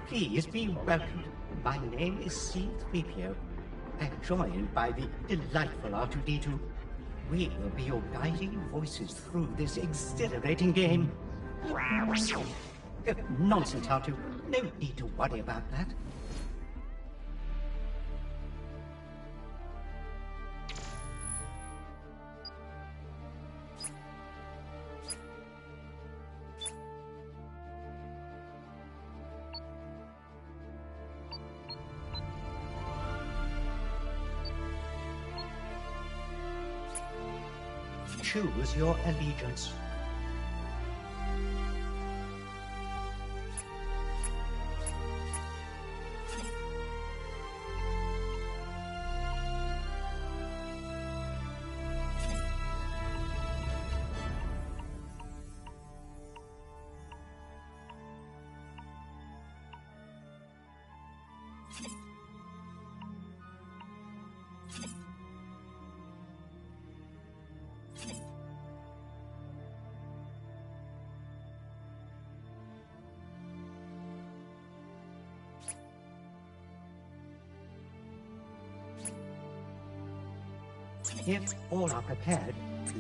Please be welcomed. My name is C-3PO. I'm joined by the delightful R2-D2. We will be your guiding voices through this exhilarating game. Nonsense, R2. No need to worry about that. Choose your allegiance. If all are prepared,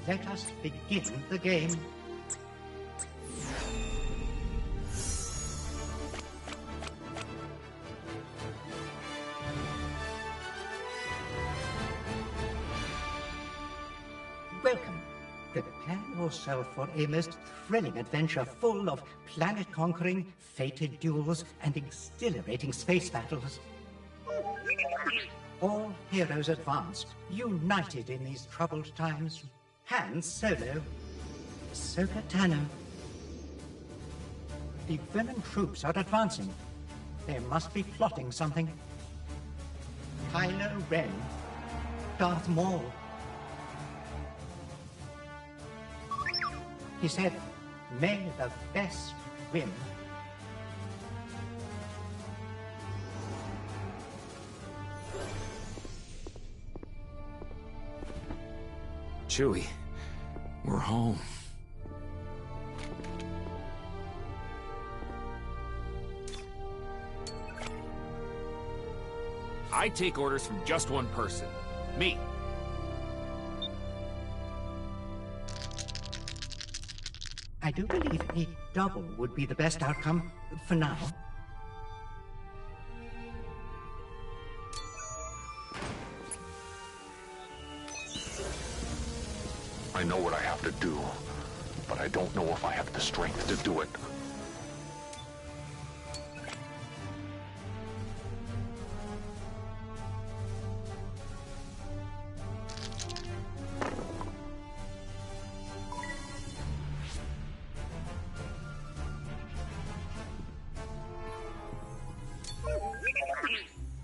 let us begin the game. Welcome. Prepare yourself for a most thrilling adventure full of planet-conquering, fated duels, and exhilarating space battles. All heroes advance, united in these troubled times. Han Solo, Ahsoka Tano. The villain troops are advancing. They must be plotting something. Kylo Ren, Darth Maul. He said, "May the best win." Chewie, we're home. I take orders from just one person. Me. I do believe a double would be the best outcome for now. I know what I have to do, but I don't know if I have the strength to do it.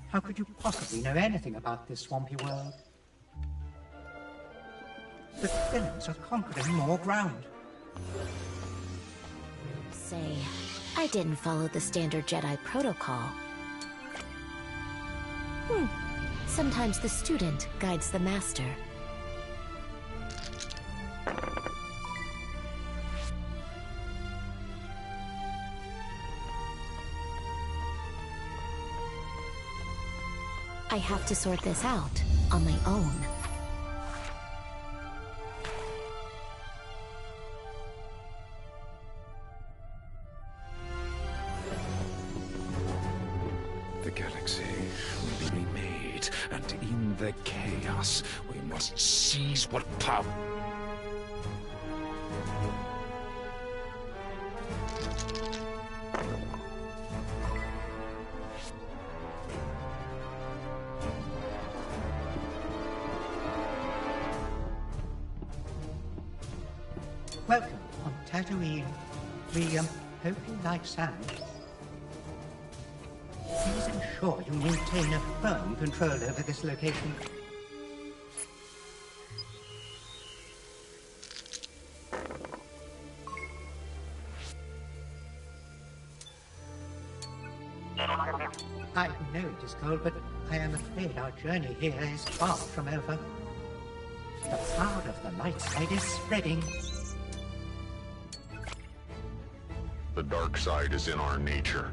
How could you possibly know anything about this swampy world? The villains are conquering more ground. Say, I didn't follow the standard Jedi protocol. Sometimes the student guides the master. I have to sort this out on my own. The galaxy will be remade, and in the chaos, we must seize what power. Welcome on Tatooine. We, hope you like sand. Please ensure you maintain a firm control over this location. I know it is cold, but I am afraid our journey here is far from over. The power of the light side is spreading. The dark side is in our nature.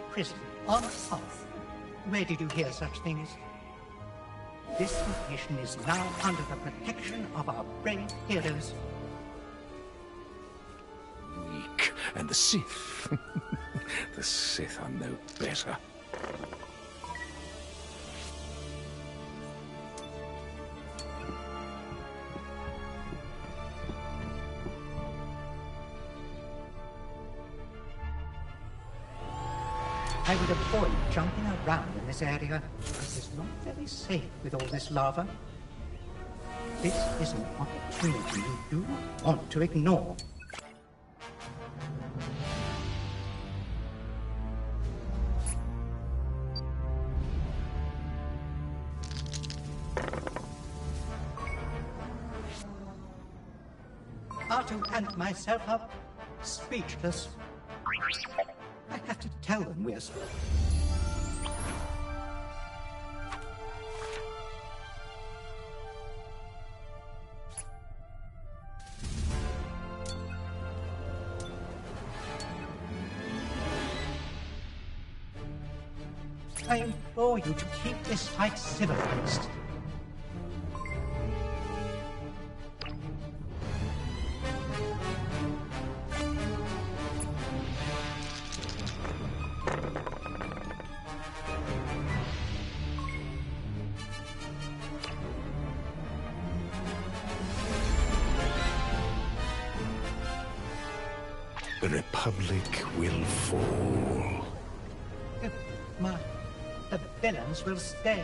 prison on Hoth. Where did you hear such things? This location is now under the protection of our brave heroes. Weak. And the Sith. The Sith are no better. I would avoid jumping around in this area. It is not very safe with all this lava. This is an opportunity you do not want to ignore. Artu and myself are speechless. I have to tell them we're... I implore you to keep this fight civilized. The Republic will fall. The villains will stay.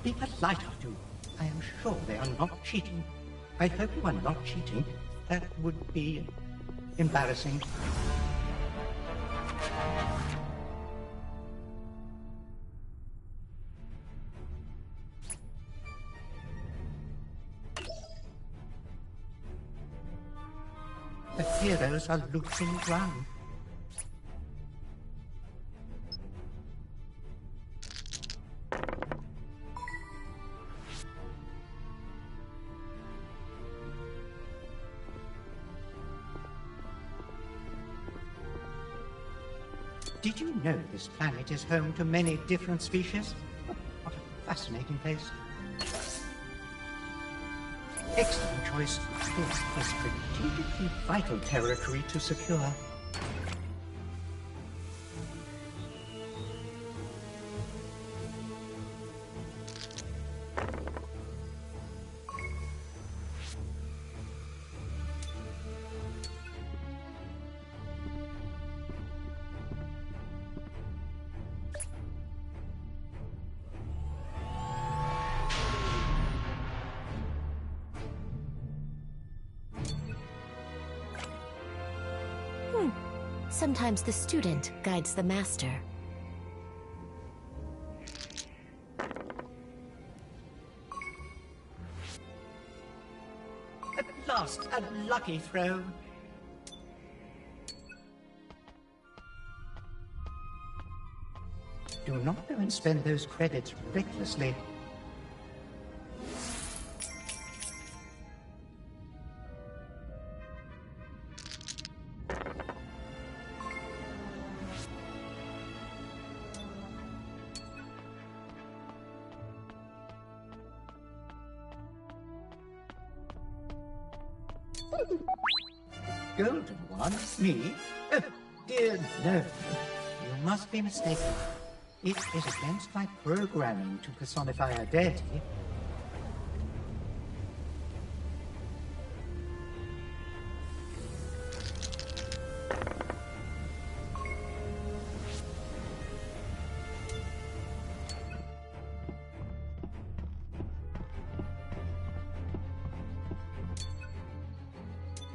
Be polite, Artu. I am sure they are not cheating. I hope you are not cheating. That would be embarrassing. The heroes are losing ground. Did you know this planet is home to many different species? What a fascinating place. Excellent choice. This is strategically vital territory to secure. Sometimes the student guides the master. At last, a lucky throw. Do not go and spend those credits recklessly. Golden one? Me? Oh, dear no. You must be mistaken. It is against my programming to personify a deity.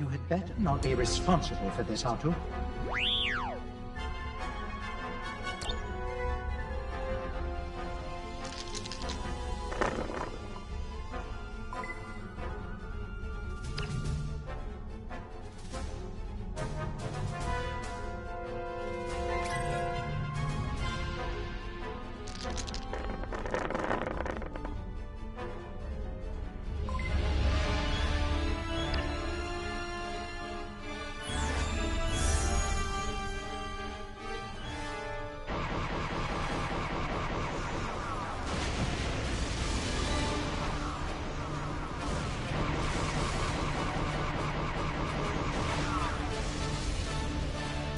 You had better not be responsible for this, R2.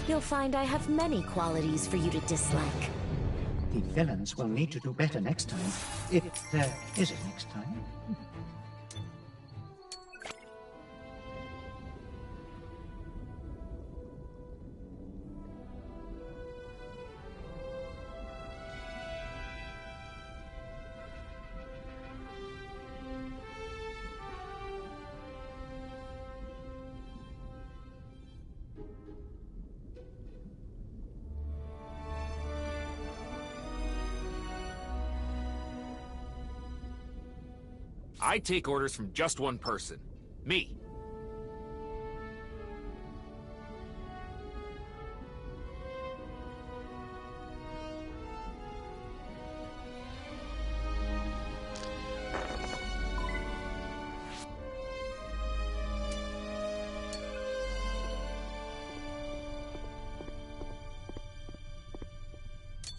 You'll find I have many qualities for you to dislike. The villains will need to do better next time, if there is a next time. I take orders from just one person. Me.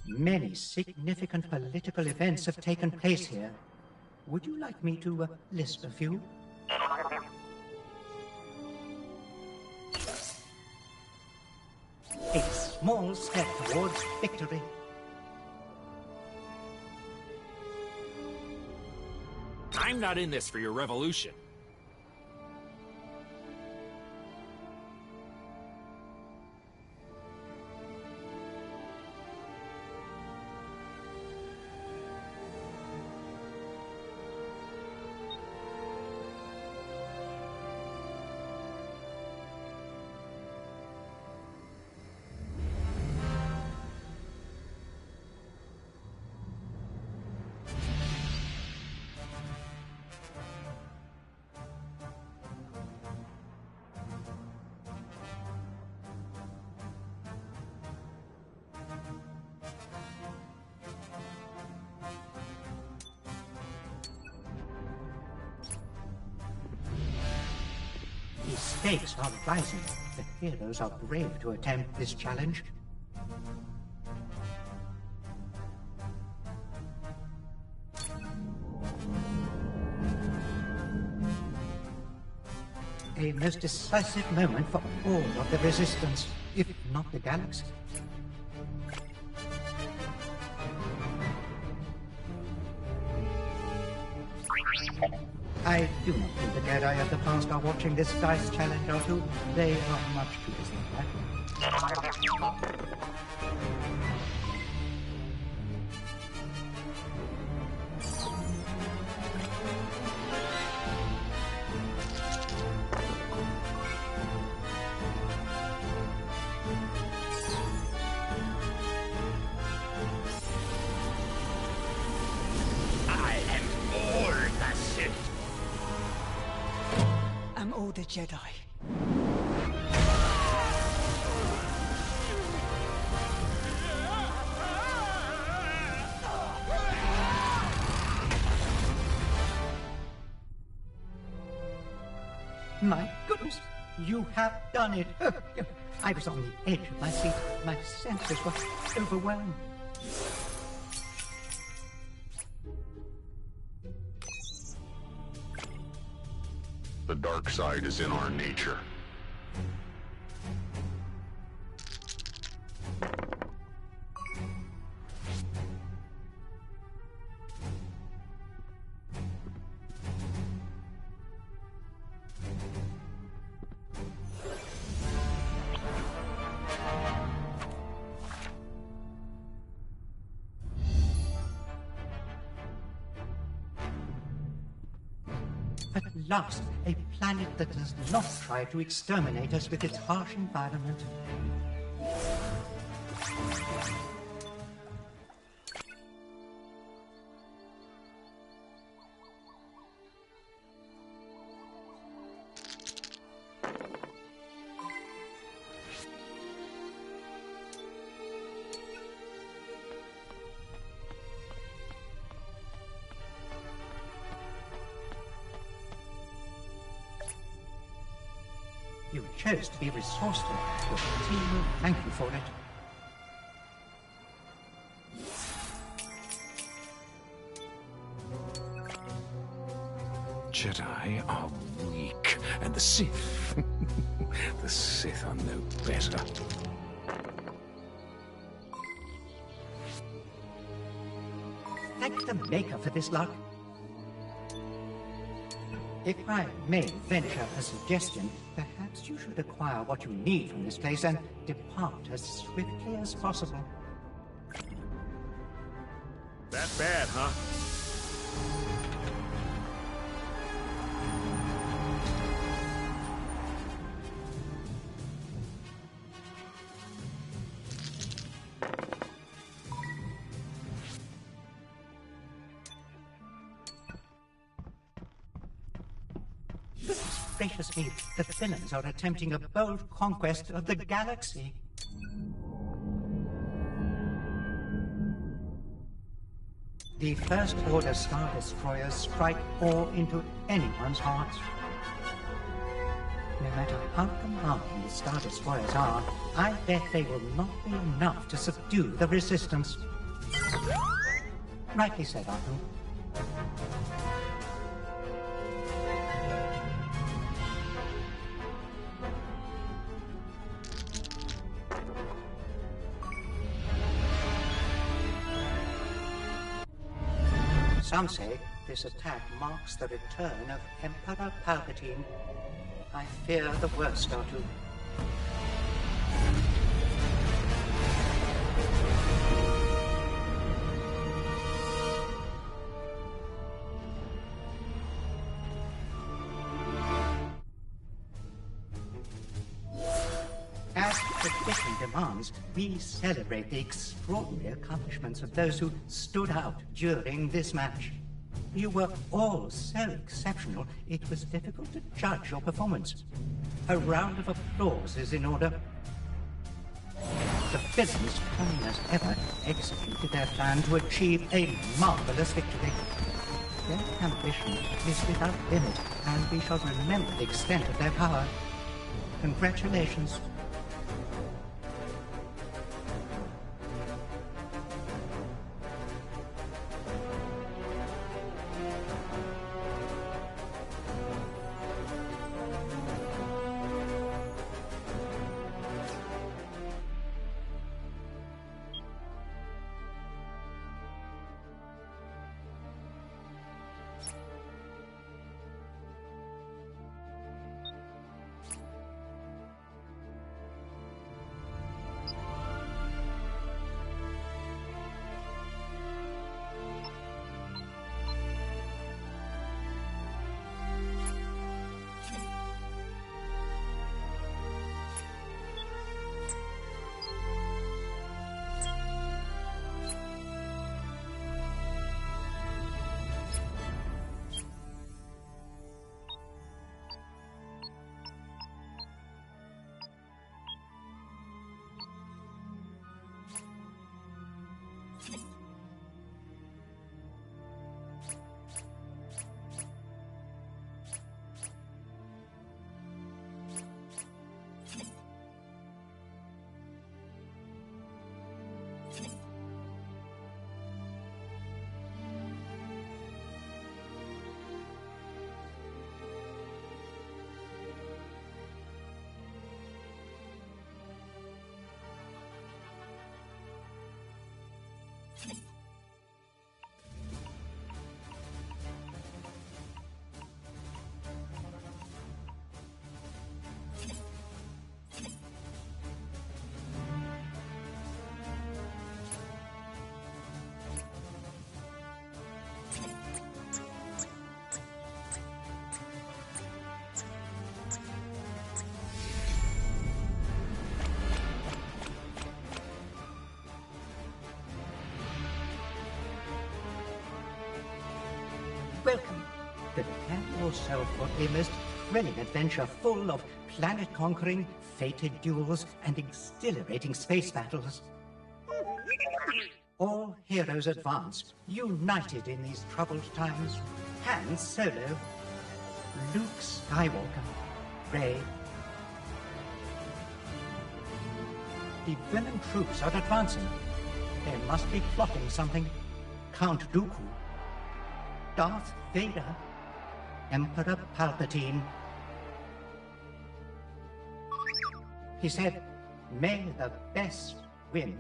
Many significant political events have taken place here. Would you like me to list a few? A small step towards victory. I'm not in this for your revolution. The stakes are rising. The heroes are brave to attempt this challenge. A most decisive moment for all of the Resistance, if not the galaxy. I do not think the Jedi of the past are watching this DICE challenge, R2. They are much too busy for that. The Jedi. My goodness, you have done it. I was on the edge of my seat. My senses were overwhelmed. The dark side is in our nature. At last a planet that does not try to exterminate us with its harsh environment. You chose to be resourceful. Your team will thank you for it. Jedi are weak, and the Sith... the Sith are no better. Thank the Maker for this luck. If I may venture a suggestion, perhaps you should acquire what you need from this place and depart as swiftly as possible. That bad, huh? Gracious me, the villains are attempting a bold conquest of the galaxy. The First Order Star Destroyers strike awe into anyone's hearts. No matter how commanding the Star Destroyers are, I bet they will not be enough to subdue the Resistance. Rightly said, Arthur. Some say this attack marks the return of Emperor Palpatine. I fear the worst, Artu. As tradition demands, we celebrate the extraordinary accomplishments of those who stood out during this match. You were all so exceptional, it was difficult to judge your performance. A round of applause is in order. The villains, cunning as ever, executed their plan to achieve a marvelous victory. Their ambition is without limit, and we shall remember the extent of their power. Congratulations. Prepare yourself for a most thrilling adventure full of planet-conquering, fated duels, and exhilarating space battles. All heroes advance, united in these troubled times. Han Solo, Luke Skywalker, Rey. The villain troops are advancing. They must be plotting something. Count Dooku, Darth Vader, Emperor Palpatine. He said, "May the best win."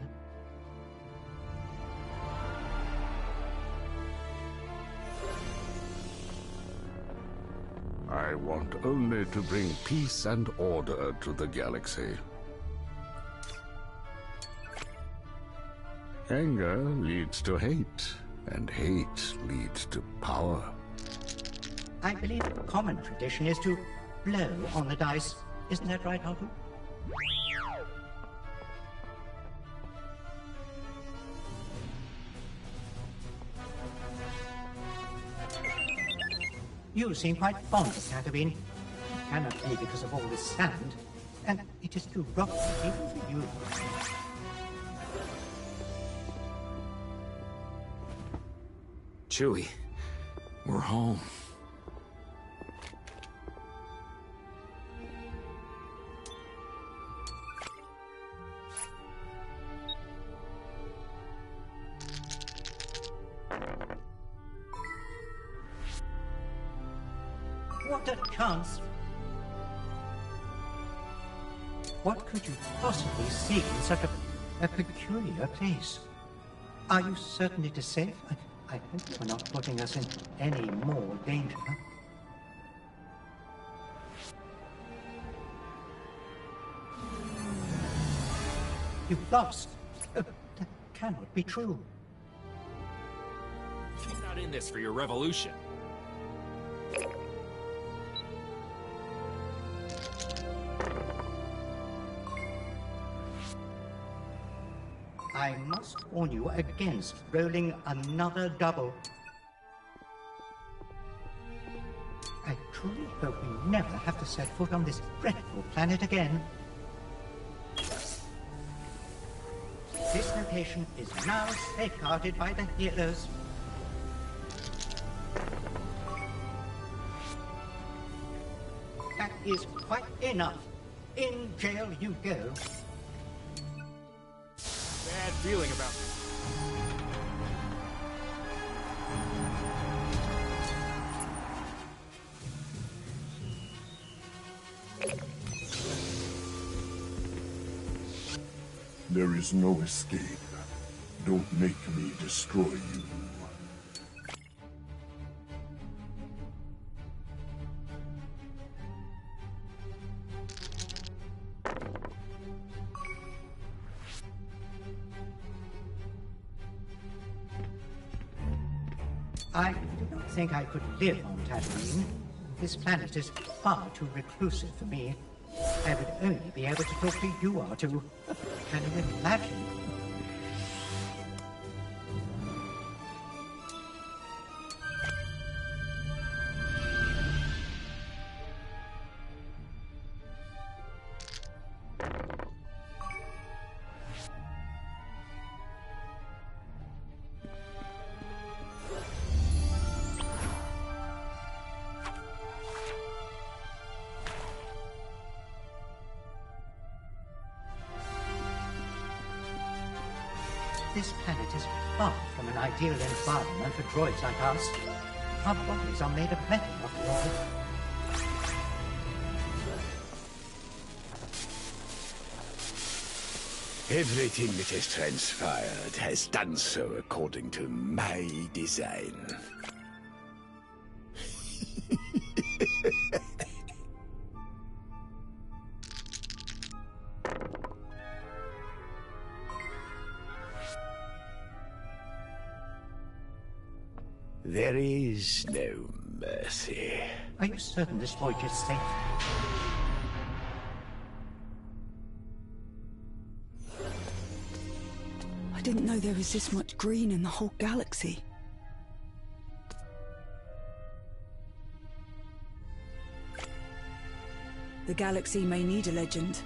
I want only to bring peace and order to the galaxy. Anger leads to hate, and hate leads to power. I believe common tradition is to blow on the dice. Isn't that right, Aldu? You seem quite fond of Tatooine. It cannot be because of all this sand, and it is too rocky even for you. Chewie, we're home. What a chance! What could you possibly see in such a peculiar place? Are you certain it is safe? I hope you're not putting us in any more danger. You've lost. That cannot be true. You're not in this for your revolution. I must warn you against rolling another double. I truly hope we never have to set foot on this dreadful planet again. This location is now safeguarded by the heroes. That is quite enough. In jail you go. Bad feeling about this. There is no escape. Don't make me destroy you. I do not think I could live on Tatooine. This planet is far too reclusive for me. I would only be able to talk to you, R2. Can you imagine? This planet is far from an ideal environment for droids like us. Our bodies are made of metal, after all. Everything that has transpired has done so according to my design. There is no mercy. Are you certain this voyage is safe? I didn't know there was this much green in the whole galaxy. The galaxy may need a legend.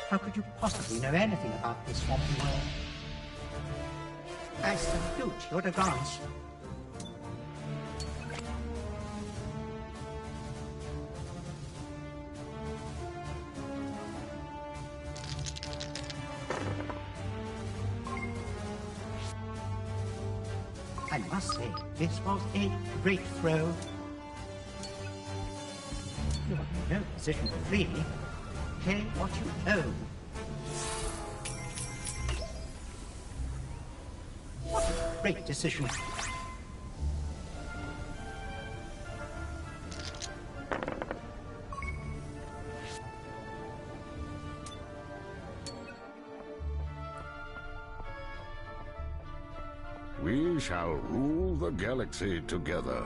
How could you possibly know anything about this swampy world? I salute your advance. I must say, this was a great throw. You are in no position to flee. Pay what you owe. What a great decision. We shall rule the galaxy together.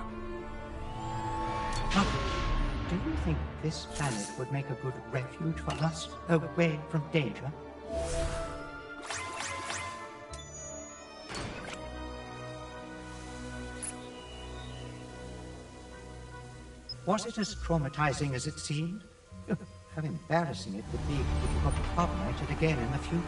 Do you think this planet would make a good refuge for us, away from danger? Was it as traumatizing as it seemed? How embarrassing it would be if you got to carbonate it again in the future.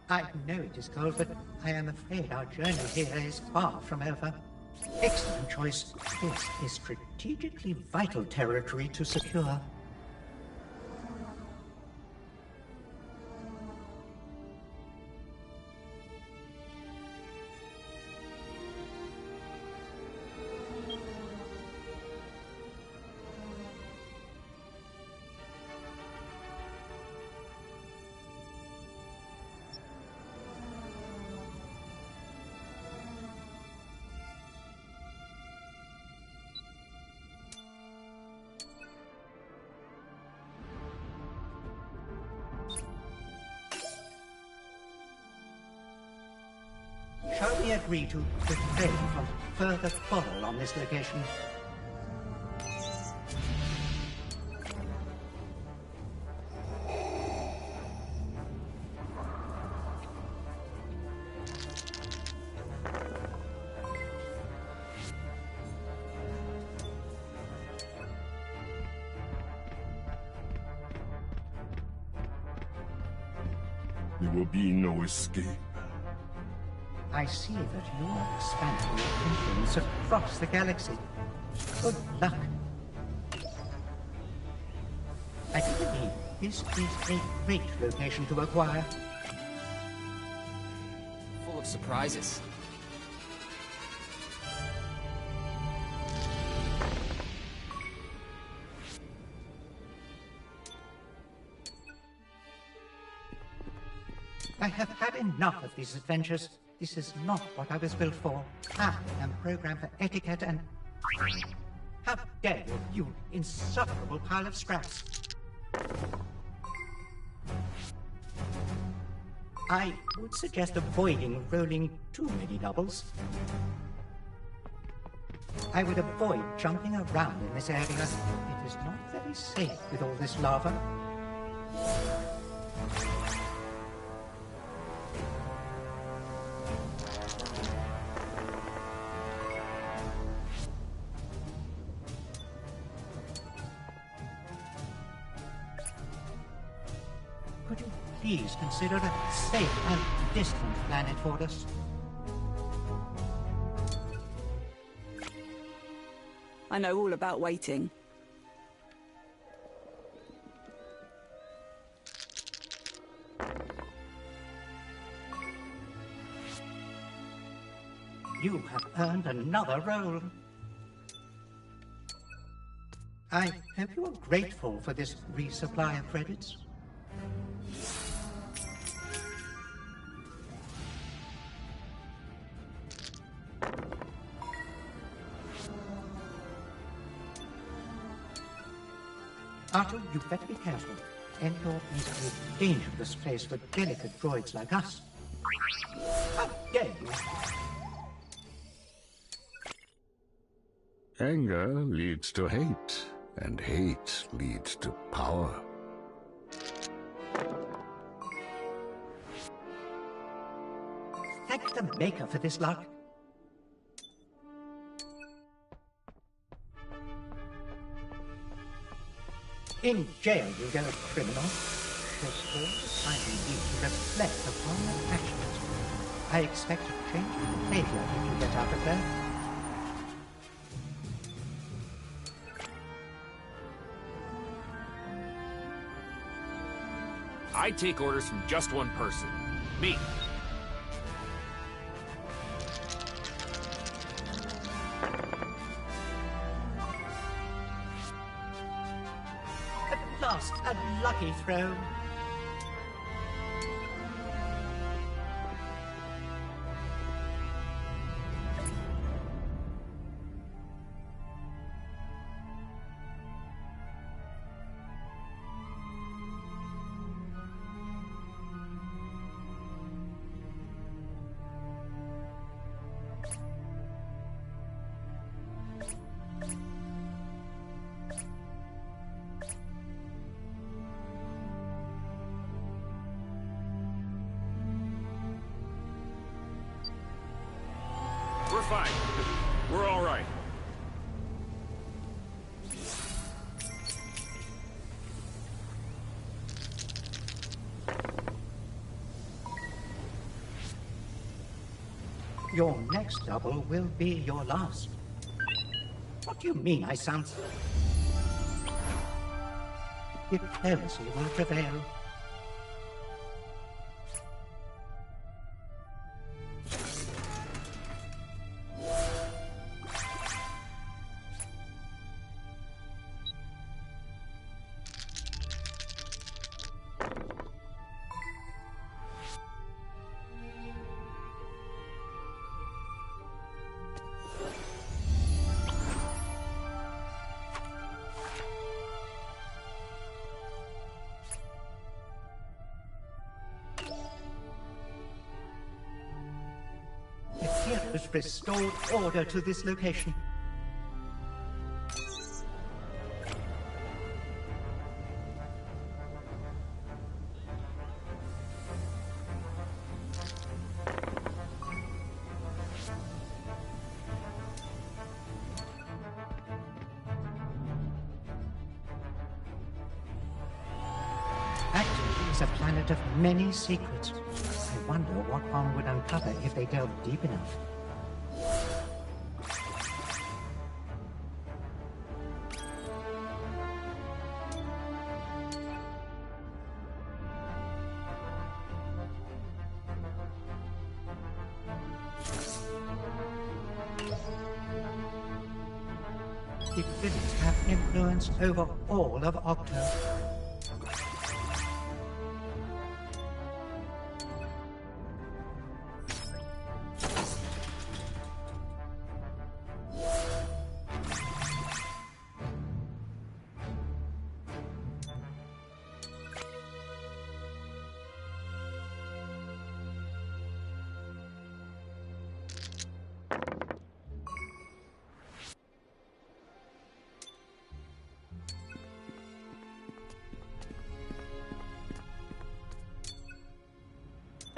I know it is cold, but I am afraid our journey here is far from over. Excellent choice. This is strategically vital territory to secure. Shall we agree to refrain from further quarrel on this location? There will be no escape. I see that you are expanding your influence across the galaxy. Good luck. I do believe this is a great location to acquire. Full of surprises. I have had enough of these adventures. This is not what I was built for. I am programmed for etiquette and... How dare you, you insufferable pile of scraps! I would suggest avoiding rolling too many doubles. I would avoid jumping around in this area. It is not very safe with all this lava. Could you please consider a safe and distant planet for us? I know all about waiting. You have earned another role. I hope you are grateful for this resupply of credits. Artu, you better be careful. Endor is a dangerous place for delicate droids like us. How dare you? Anger leads to hate, and hate leads to power. Thank the Maker for this luck. In jail you go, criminal. Because all the time you need to reflect upon your actions. I expect a change of behavior if you get out of there. I take orders from just one person. Me. At last, a lucky throw. We're fine. We're all right. Your next double will be your last. What do you mean I sound... Diplomacy will prevail. Heroes restored order to this location. Acton is a planet of many secrets. I wonder what one would uncover if they delve deep enough. The villains have influence over all of Octo.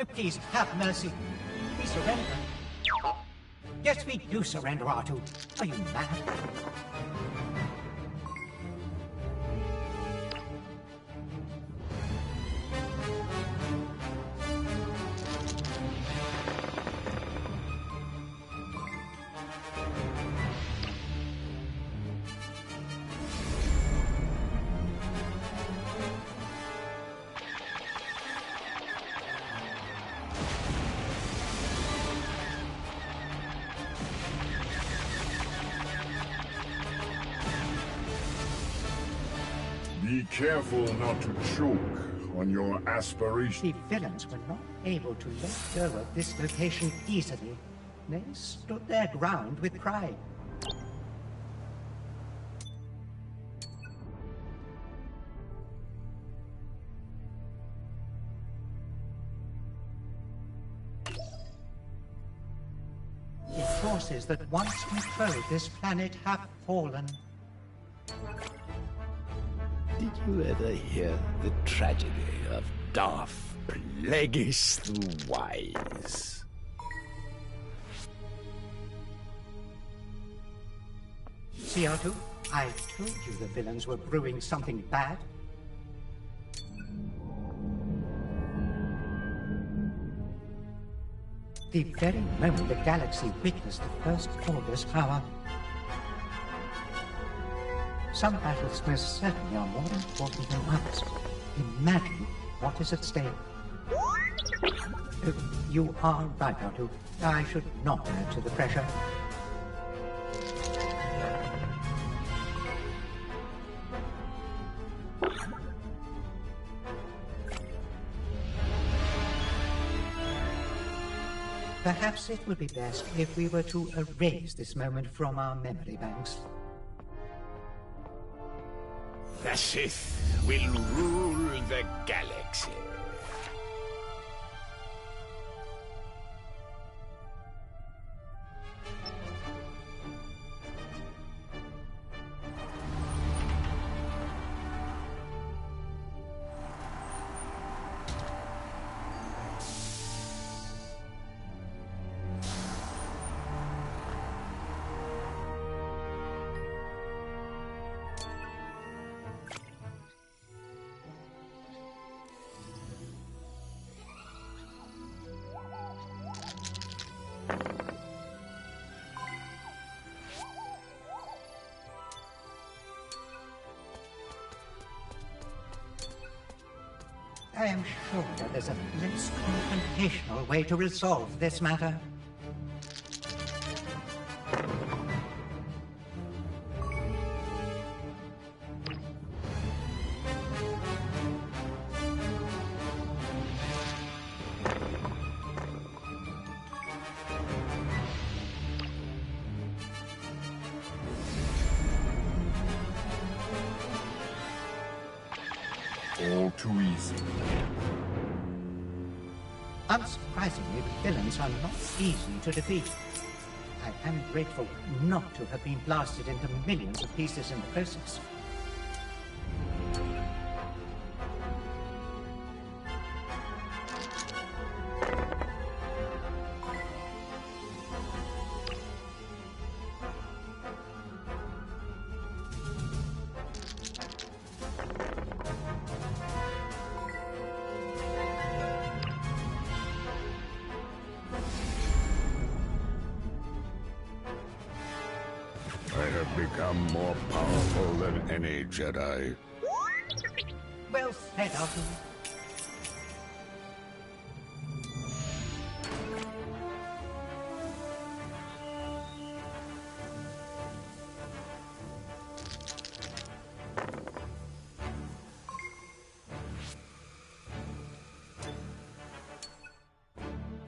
Oh, please, have mercy. We surrender. Yes, we do surrender, Artu. Are you mad? Be careful not to choke on your aspirations. The villains were not able to let go of this location easily. They stood their ground with pride. forces that once controlled this planet have fallen. Did you ever hear the tragedy of Darth Plagueis the Wise? CR2, I told you the villains were brewing something bad. The very moment the galaxy witnessed the First Order's power. Some battles most certainly are more important than others. Imagine what is at stake. You are right, R2. I should not add to the pressure. Perhaps it would be best if we were to erase this moment from our memory banks. The Sith will rule the galaxy. I am sure that there's a less confrontational way to resolve this matter. All too easy. Unsurprisingly, the villains are not easy to defeat. I am grateful not to have been blasted into millions of pieces in the process. I have become more powerful than any Jedi. Well said, Arthur.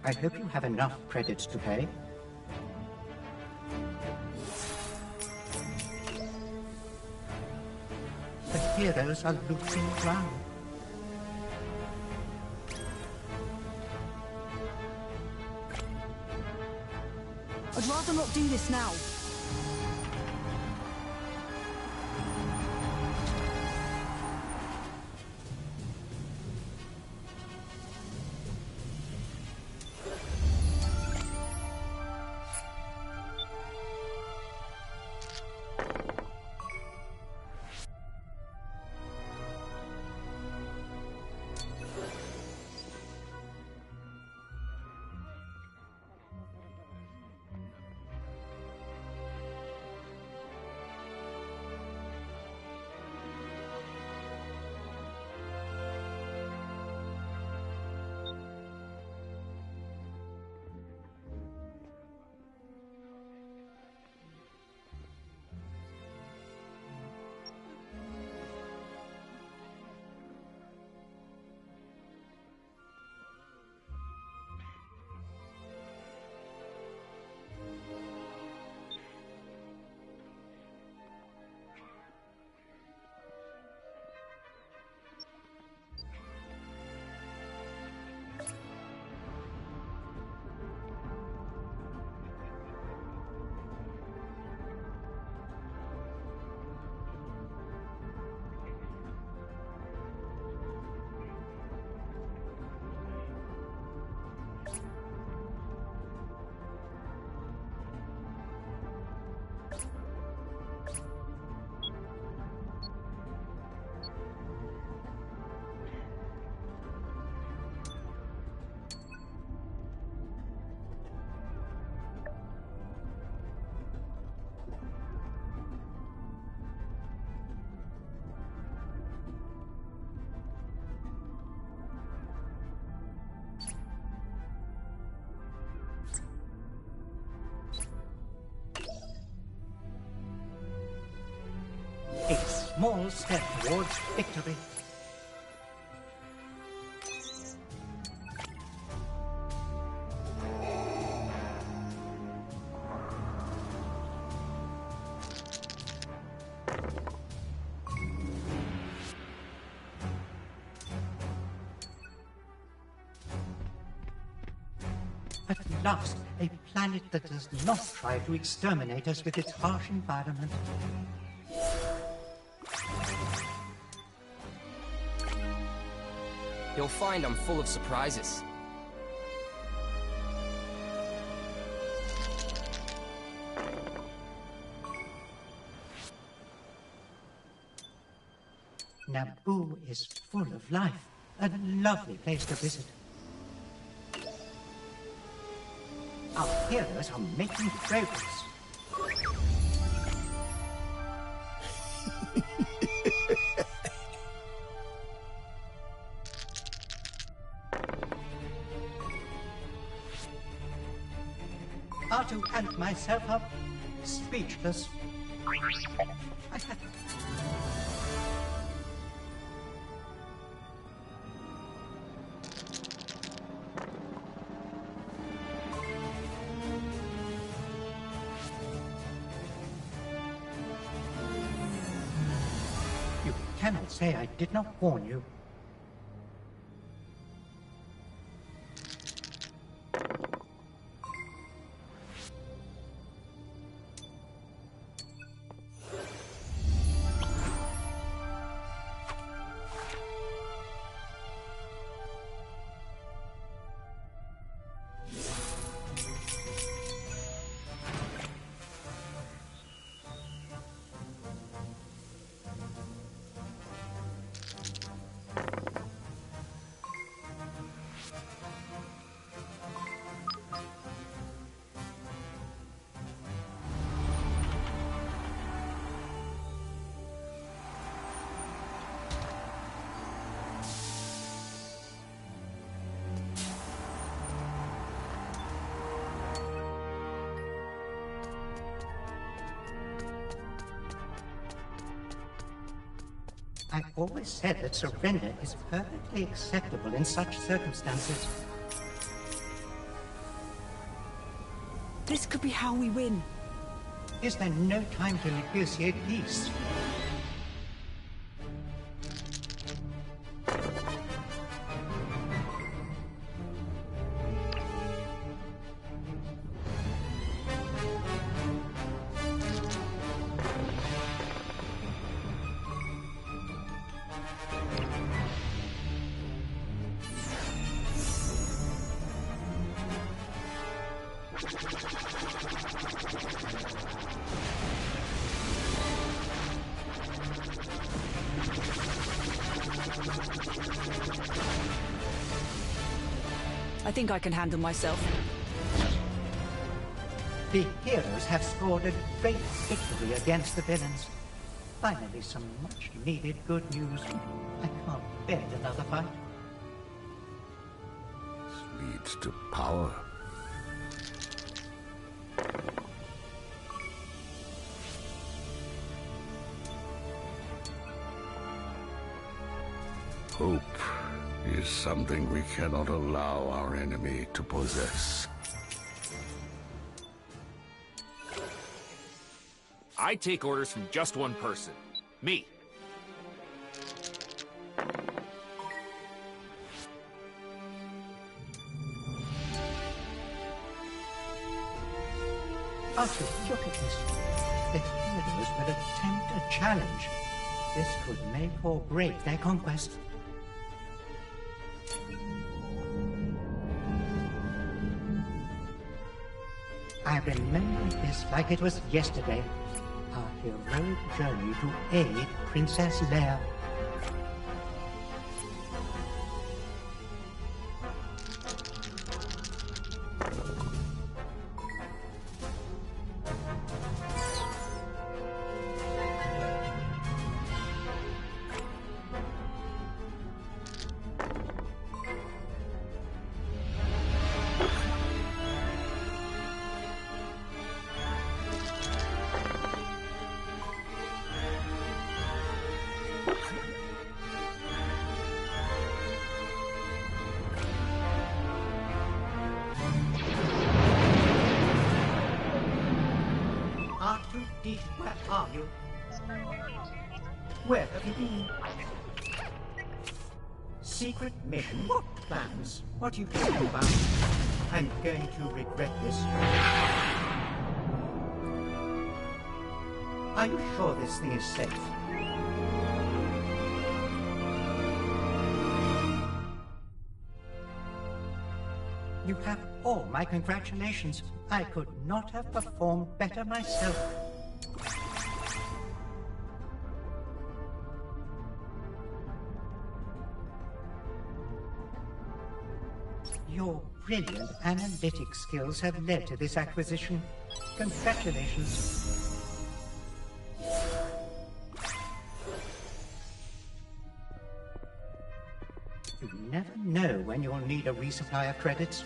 I hope you have enough credits to pay. The heroes are losing ground. I'd rather not do this now. small step towards victory. At last, a planet that does not try to exterminate us with its harsh environment. You'll find I'm full of surprises. Naboo is full of life. A lovely place to visit. Our heroes are making progress. Artu and myself are speechless. You cannot say I did not warn you. I've always said that surrender is perfectly acceptable in such circumstances. This could be how we win. Is there no time to negotiate peace? I think I can handle myself. The heroes have scored a great victory against the villains. Finally, some much-needed good news. I can't bear another fight. This leads to power. Hope is something we cannot allow our enemy to possess. I take orders from just one person. Me. Arthur, look at this. The heroes will attempt a challenge. This could make or break their conquest. I remember this like it was yesterday. Our heroic journey to aid Princess Leia. are you? Where have you been? Secret mission? What plans? What are you talking about? I'm going to regret this. Are you sure this thing is safe? You have all my congratulations. I could not have performed better myself. Your brilliant analytic skills have led to this acquisition. Congratulations. You never know when you'll need a resupply of credits.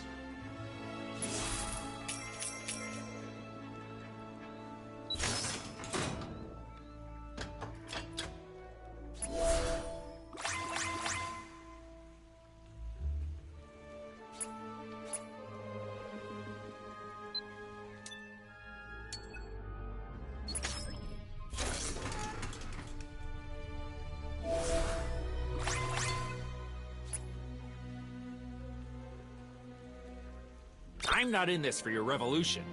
I'm not in this for your revolution.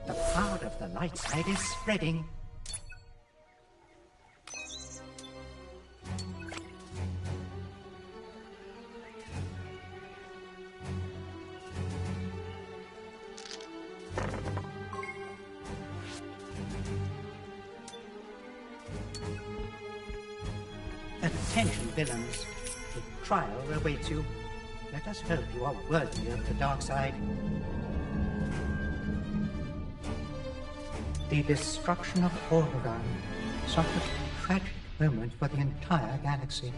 The power of the light side is spreading. Attention, villains. A trial awaits you. Let us hope you are worthy of the dark side. The destruction of Orlegan, such a tragic moment for the entire galaxy.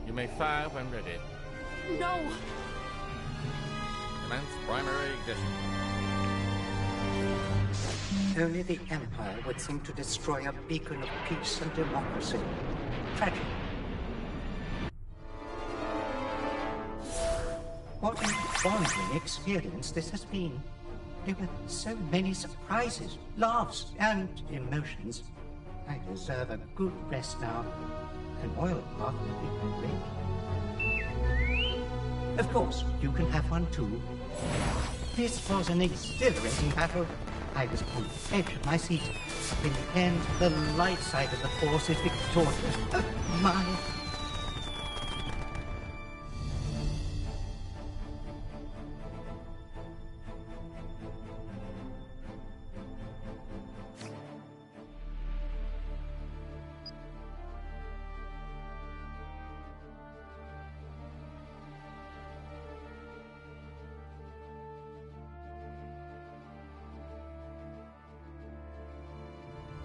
You may fire when ready. No! Commence primary ignition. Only the Empire would think to destroy a beacon of peace and democracy. Tragic. What a bonding experience this has been. There were so many surprises, laughs, and emotions. I deserve a good rest now. An oil bath would be great. Of course, you can have one too. This was an exhilarating battle. I was on the edge of my seat. In the end, the light side of the Force is victorious. Oh, my